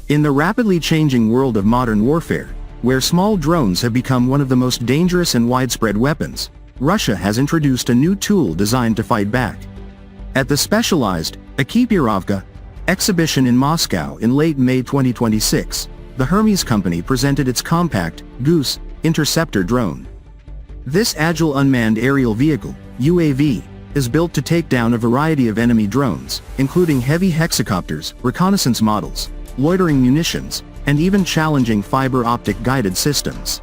In the rapidly changing world of modern warfare, where small drones have become one of the most dangerous and widespread weapons, Russia has introduced a new tool designed to fight back. At the specialized Ekipirovka exhibition in Moscow in late May 2026, the Hermes company presented its compact Goose Interceptor drone. This agile unmanned aerial vehicle, UAV, is built to take down a variety of enemy drones, including heavy hexacopters, reconnaissance models, loitering munitions, and even challenging fiber optic guided systems.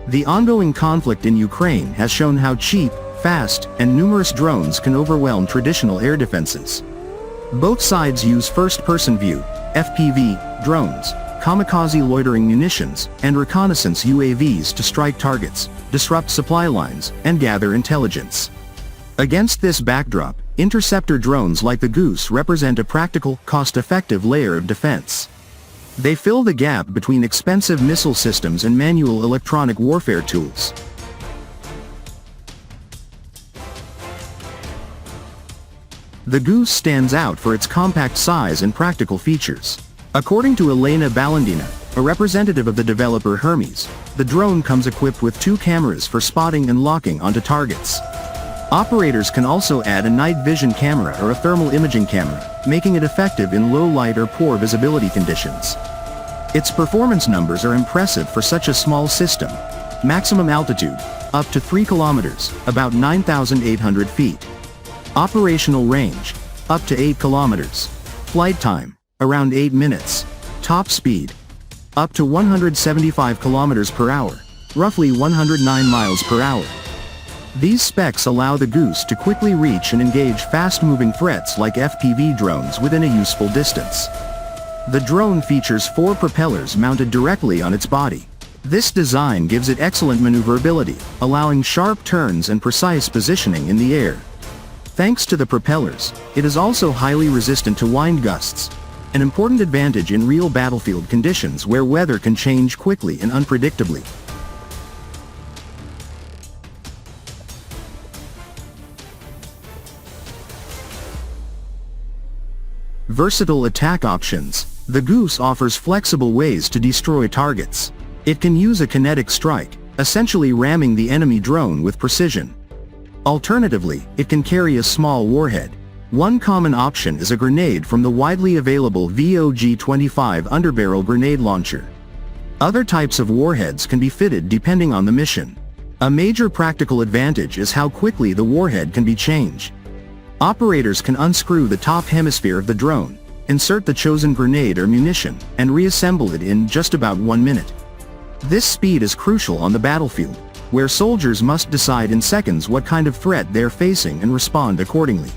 The ongoing conflict in Ukraine has shown how cheap, fast, and numerous drones can overwhelm traditional air defenses. Both sides use first-person view, FPV, drones, kamikaze loitering munitions, and reconnaissance UAVs to strike targets, disrupt supply lines, and gather intelligence. Against this backdrop, interceptor drones like the Goose represent a practical, cost-effective layer of defense. They fill the gap between expensive missile systems and manual electronic warfare tools. The Goose stands out for its compact size and practical features. According to Elena Balandina, a representative of the developer Hermes, the drone comes equipped with 2 cameras for spotting and locking onto targets. Operators can also add a night vision camera or a thermal imaging camera, making it effective in low light or poor visibility conditions. Its performance numbers are impressive for such a small system. Maximum altitude, up to 3 kilometers, about 9,800 feet. Operational range, up to 8 kilometers. Flight time, around 8 minutes. Top speed, up to 175 kilometers per hour, roughly 109 miles per hour. These specs allow the Goose to quickly reach and engage fast-moving threats like FPV drones within a useful distance. The drone features 4 propellers mounted directly on its body. This design gives it excellent maneuverability, allowing sharp turns and precise positioning in the air. Thanks to the propellers, it is also highly resistant to wind gusts, an important advantage in real battlefield conditions where weather can change quickly and unpredictably. Versatile attack options. The Goose offers flexible ways to destroy targets. It can use a kinetic strike, essentially ramming the enemy drone with precision. Alternatively, it can carry a small warhead. One common option is a grenade from the widely available VOG-25 underbarrel grenade launcher. Other types of warheads can be fitted depending on the mission. A major practical advantage is how quickly the warhead can be changed. Operators can unscrew the top hemisphere of the drone, insert the chosen grenade or munition, and reassemble it in just about 1 minute. This speed is crucial on the battlefield, where soldiers must decide in seconds what kind of threat they're facing and respond accordingly.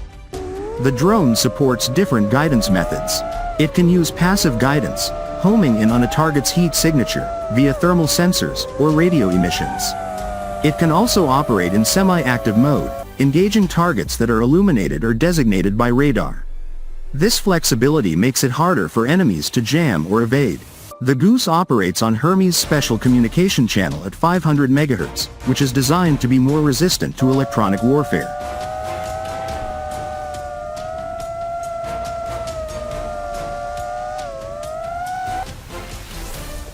The drone supports different guidance methods. It can use passive guidance, homing in on a target's heat signature, via thermal sensors, or radio emissions. It can also operate in semi-active mode, engaging targets that are illuminated or designated by radar. This flexibility makes it harder for enemies to jam or evade. The Goose operates on Hermes' special communication channel at 500 MHz, which is designed to be more resistant to electronic warfare.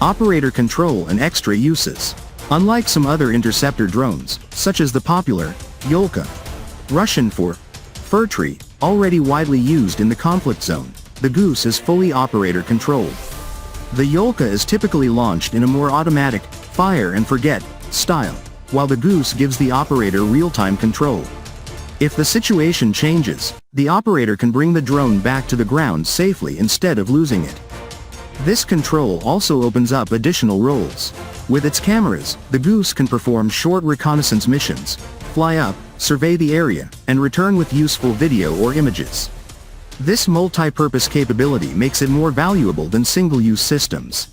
Operator control and extra uses. Unlike some other interceptor drones, such as the popular Yolka, Russian for fir tree, already widely used in the conflict zone, the Goose is fully operator controlled. The Yolka is typically launched in a more automatic, fire and forget, style, while the Goose gives the operator real-time control. If the situation changes, the operator can bring the drone back to the ground safely instead of losing it. This control also opens up additional roles. With its cameras, the Goose can perform short reconnaissance missions, fly up, survey the area, and return with useful video or images. This multi-purpose capability makes it more valuable than single-use systems.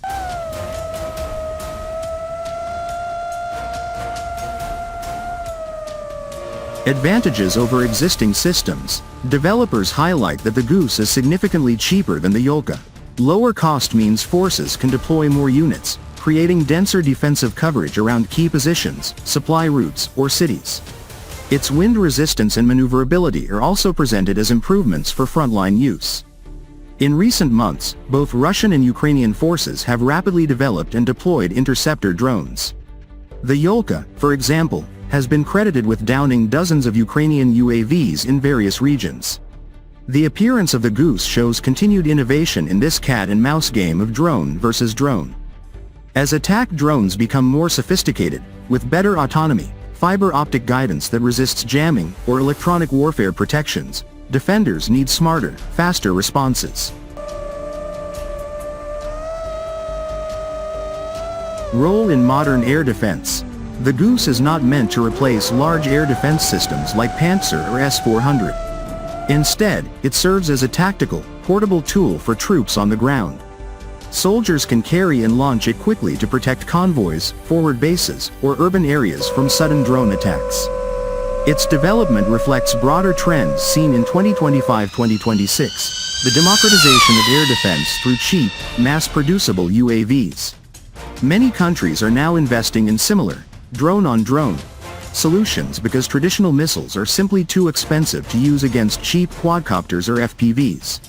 Advantages over existing systems. Developers highlight that the Goose is significantly cheaper than the Yolka. Lower cost means forces can deploy more units, creating denser defensive coverage around key positions, supply routes, or cities. Its wind resistance and maneuverability are also presented as improvements for frontline use. In recent months, both Russian and Ukrainian forces have rapidly developed and deployed interceptor drones. The Yolka, for example, has been credited with downing dozens of Ukrainian UAVs in various regions. The appearance of the Goose shows continued innovation in this cat-and-mouse game of drone versus drone. As attack drones become more sophisticated, with better autonomy, fiber optic guidance that resists jamming, or electronic warfare protections, defenders need smarter, faster responses. Role in modern air defense. The Goose is not meant to replace large air defense systems like Panzer or S-400. Instead, it serves as a tactical, portable tool for troops on the ground. Soldiers can carry and launch it quickly to protect convoys, forward bases, or urban areas from sudden drone attacks. Its development reflects broader trends seen in 2025-2026, the democratization of air defense through cheap, mass-producible UAVs. Many countries are now investing in similar, drone-on-drone solutions because traditional missiles are simply too expensive to use against cheap quadcopters or FPVs.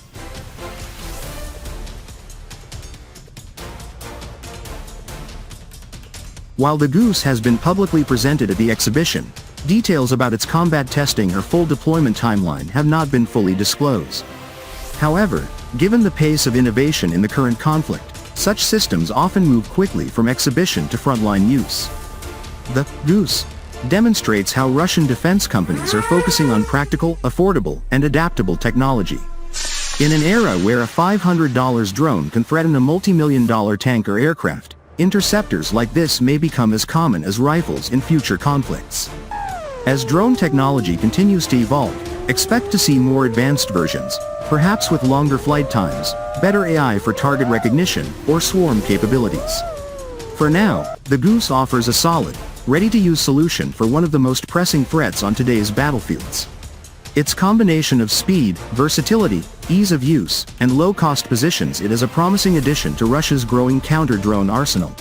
While the Goose has been publicly presented at the exhibition, details about its combat testing or full deployment timeline have not been fully disclosed. However, given the pace of innovation in the current conflict, such systems often move quickly from exhibition to frontline use. The Goose demonstrates how Russian defense companies are focusing on practical, affordable, and adaptable technology. In an era where a $500 drone can threaten a multi-million-dollar tank or aircraft, interceptors like this may become as common as rifles in future conflicts. As drone technology continues to evolve, expect to see more advanced versions, perhaps with longer flight times, better AI for target recognition, or swarm capabilities. For now, the Goose offers a solid, ready-to-use solution for one of the most pressing threats on today's battlefields. Its combination of speed, versatility, ease of use, and low-cost positions it as a promising addition to Russia's growing counter-drone arsenal.